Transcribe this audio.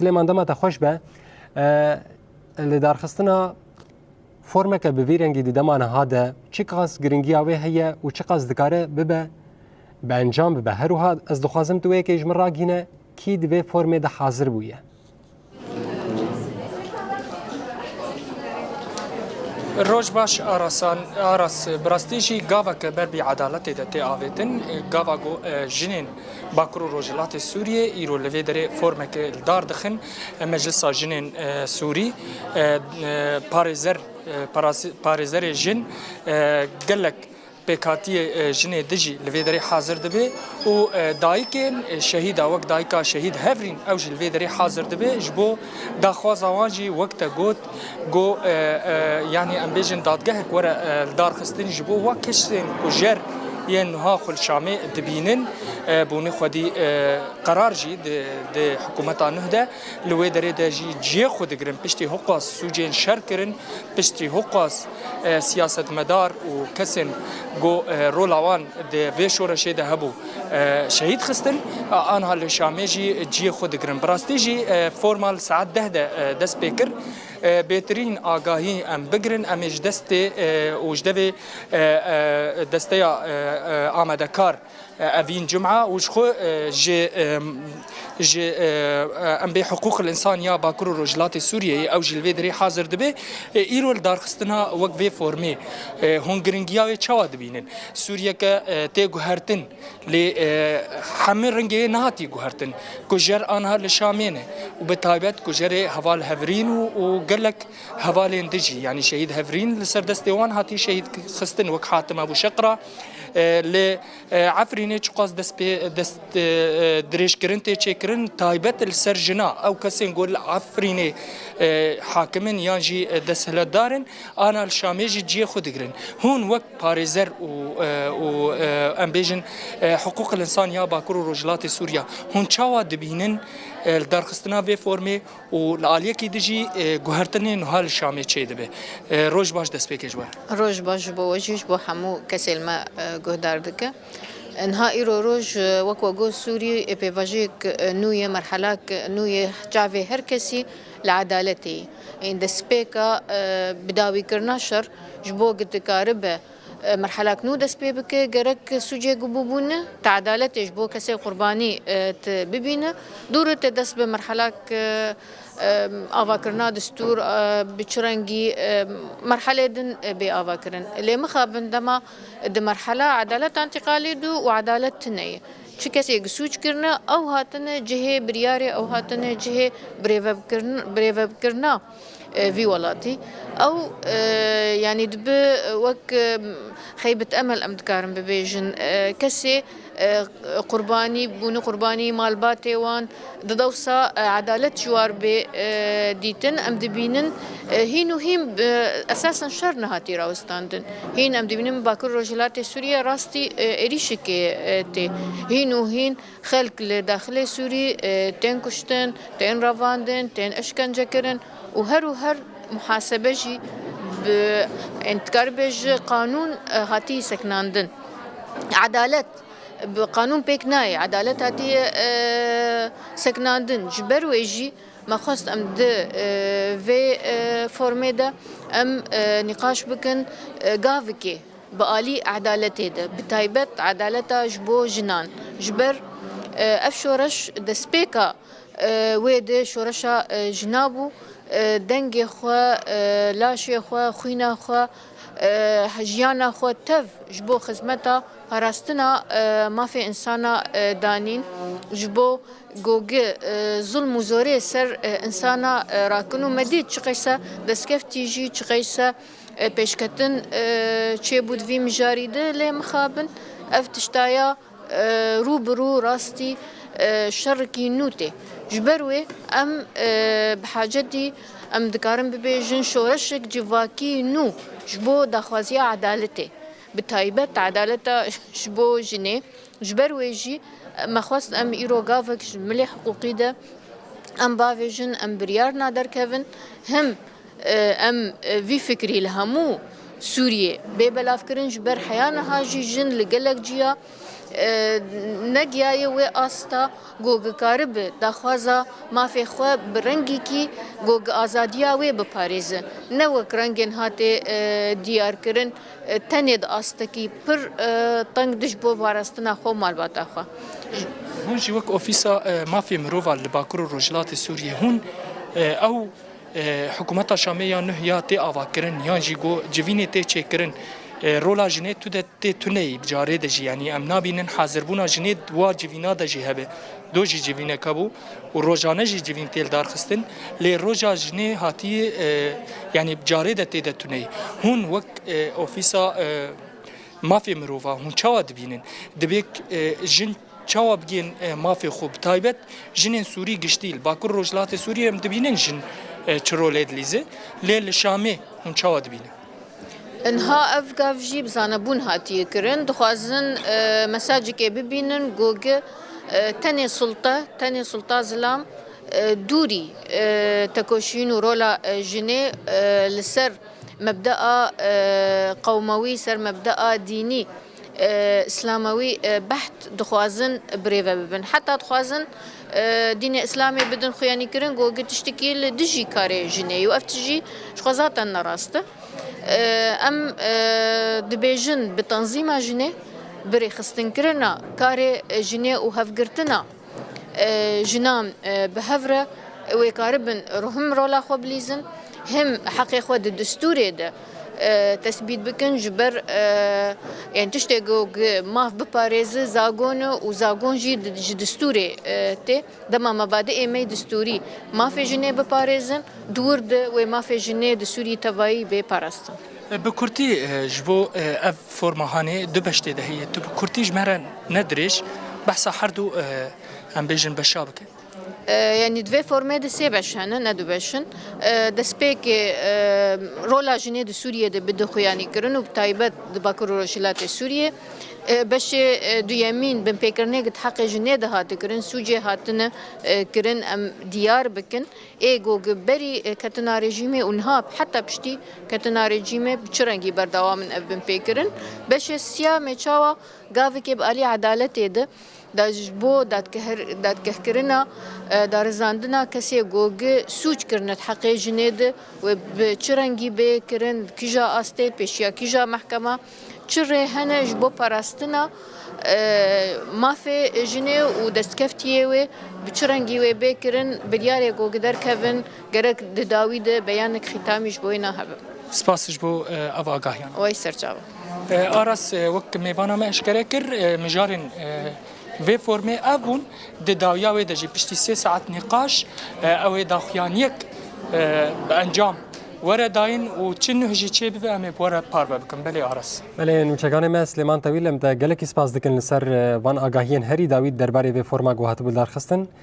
سليمان دما تخوش به اللي دارخستنا فرمك بفيرنجي دي دمان هذا چقاس گرنگیاوی هي و چقاس دکاره ببه به انجام ببه هروها از دخوازم توی که اجمرا گینه کی دوی فرمه ده حاضر بویه روج باش آراس براستيجي غافا كبر بعدالة دتي آفتن غافا جو جنين باكرو روجلات سوريا إيرو لفيدري فورمك الدار دخن مجلس جنين سوري باريزر جن قالك بكاتي جنة دجي لفيدري حاضر دبي و دايكن شهيد وقت دايكا شهيد هفرين اوج لفيدري حاضر دبي جبو داخواز واجي وقت جوت جو يعني ام بيجن دادگه ورا الدار خستني جبو وكشن كجر ين هاخل شامي دبينن بوني خدي قرار جي د حكومه نهده لويدري دجي جي خود گرن پشتي حقوق سوجين شركرن پشتي حقوق سياسه مدار وكسن جو رولاوان د ويشور شيده هبو شهيد خستن انها الشامي جي خود گرن براستيجي فورمال ساعت ده دس بيكر بهترین آگاهی ام بگرن امیج دسته وجدوی دسته آمده کار اوین جمعه وشخو جي ام بي حقوق الانسان يا باكرو رجلات سوريا او جلفيدري حاضر دبي ايرول دارخستنا وقفي فورمي هونغرينجيا تشوا دبينن سوريا ك تي غهرتن ل حمر رنگي نهاتي غهرتن كجر انها لشامين وبتايبت كجر حوال هفرين وقالك حوالين دجي يعني شهيد هفرين لسردستوان هاتي شهيد خستن وك حاتم ابو شقره ل عفرينه چقاس دست دريش كرنتي چكرن تايبت السرجنا او كسي نقول عفرينه حاكمن يانجي دسهله دارن انا الشاميجي جي خدغرن هون وقت باريزر و امبيجن حقوق الانسان يا باكرو رجلات سوريا هون چاوا دبينن الدارخستنا في فورمي والاليه كي دجي غهرتني نهال شامي چي دبه روج باش دس بيكج روج باش بو وجيش بو حمو كسلما غداردك نهائي روج وكو سوري بيفاجيك نويه مرحلات نويه جافي هركسي لعدالتي عند سبيكا بداوي كرناشر جبو قد كاربه مرحلة نو دس بيبك جرك سوجي جبوبون تعدالت جبو كسي قرباني ببينه دور تدس بمرحلة آواكرنا دستور بچرنگي مرحلة دن بآواكرن اللي مخابن دما مرحلة عدالة انتقالي دو وعدالة تنية شو كسي سوج كرنا او هاتنا جهه برياري او هاتنا جهه بريفب كرنا في ولاتي او يعني دب وك خيبة امل امدكارم ببيجن كسي قرباني بوني قرباني مالباتي وان ددوسا عدالة جوار بي ديتن ام دبينن هينو هيم اساسا شر نهاتي راوستاندن هين ام دبينن باكر رجلات سوريا راستي اريشكي تي هينو هين خلق لداخل سوري تين كشتن تين رافاندن تين اشكنجه كرن وهر محاسبه جي بانتكار بيج قانون هاتي سكناندن عدالة بقانون بيكناي عدالة هاتي سكناندن جبر ويجي ما خصت ام د في فورميدا ام نقاش بكن غافكي بآلي عدالتي ده بتايبت عدالتا جبو جنان جبر اف شورش دسبيكا ويد شورشا جنابو دنگ خو لاشی خو خوینا خو هجیانا خو تف جبو خدمتا پاراستنا ما في انسانا دانين جبو گوگه ظلم و زوری سر انسانا راکنو مدید چقیسا دسکفتی جی چقیسا پیشکتن چه بود وی مجاریده لی مخابن افتشتایا روبرو راستي شركي نوتي جبروي ام بحاجتي ام دكارم ببيجن شورشك جواكي نو جبو داخوازيا عدالتي بتايبت عدالتا جبو جني جبروي جي مخواست ام ايرو غافك ملي حقوقي ده ام بافيجن ام بريار نادر كيفن هم ام في فكري لهمو سوريا ببلاف كرنج بر حيانا هاجي جن لقلق جيا نگیای و آستا گوگ کارب دخوازا مافی خو برنگی کی گوگ آزادیا و بپاریزه نه وک رنگین هاته دیار کرن تنید آستا کی پر تنگ دش بو بارستنا خو مالباتا خو هون جي وك أوفيسا ما في مروفا لباكرو روجلات سوريا هون أو حكومتا شامية نهيا تي آفاكرن يان جيغو جيفيني تي چيكرن رولا جنيه تو تي توني بجاري دجي يعني ام نابينن حاضر بونا جنيه دوا جيفينا دجي هبه دو جي جيفينه كابو وروجانه جي جيفين تيل دار خستن لي روجا جنيه هاتي يعني بجاري تي توني هون وك أوفيسا ما في مروفا هون چاوا دبينن دبيك جن چاوا بگین مافی خوب تایبت جنین سوری گشتیل باکر روجلات سوریه ام دبینن جن چرولید لیزه لیل شامه هم چاوا دبینن انها افقاف جيب زانبون هاتي كرن دخوازن مساجي كي ببينن جوجل تاني سلطة زلام دوري تكوشين ورولا جني لسر مبدأ قوموي سر مبدأ ديني اسلاموي بحت دخوازن بريفا ببن حتى دخوازن دين اسلامي بدن خياني كرن جوجل تشتكي لدجي كاري جني وافتجي شخوزاتا نراسته ام دبيجن بتنظيم جنيه بري خستن كرنا كاري جنيه وهفقرتنا جنام بهفرة ويقاربن رهم رولا خو بليزن هم حقي خو الدستوري ده تثبيت بكن جبر يعني تشتغو ماف بباريز زاغون وزاغون جي دستوري تي دما مبادئ مي دستوري ما في جنيه بباريزن دورد وما في جنيه دستوري تواي ببارستن بكرتي جبو اف فورمهاني دبشتي ده هي بكرتي جمرن ندرش بحث حردو ام بيجن بشابك يعني دوی فرمه ده سه بشنه نه دو بشن دسپیک رولا جنه ده سوریه ده بده خویانی کرن و بتایبت ده باکر روشلات سوریه بش دو یمین بن پیکرنه گت حق جنه ده هات کرن سوجه هاتنه کرن ام دیار بکن ایگو گبری کتنا رژیمه اونها حتی پشتی کتنا رژیمه بچرنگی بردوام من اب بن پیکرن بش سیا مچاوا گاوی که بالی عدالت ده داجبو داد كهكرنا دارزاندنا كسي جوج سوج كرنت حقي جنيد وبچرنگي بكرن كيجا استيت بيشيا كيجا محكمة چره هنه جبو پاراستنا ما في جني ودستكفتيه و بچرنگي و بكرن بديار جوج در كفن گرك داويد بيانك ختامي جبوينا هب سپاس جبو اف آگاهیان وای سرچاو آراس وقت میوانا ما اشکره کر مجارن في فورمي ابون داويا وي دجي بشتي 3 ساعات نقاش او داخيانيك بانجام ورا داين وچنه هجي چي بي ام ورا باربا بكم بلي ارس بله نوچگان ما سلیمان طویل ام ده گلکی سپاس دکن لسر وان آگاهین هری داوید درباره به فرما گوهات بول درخستن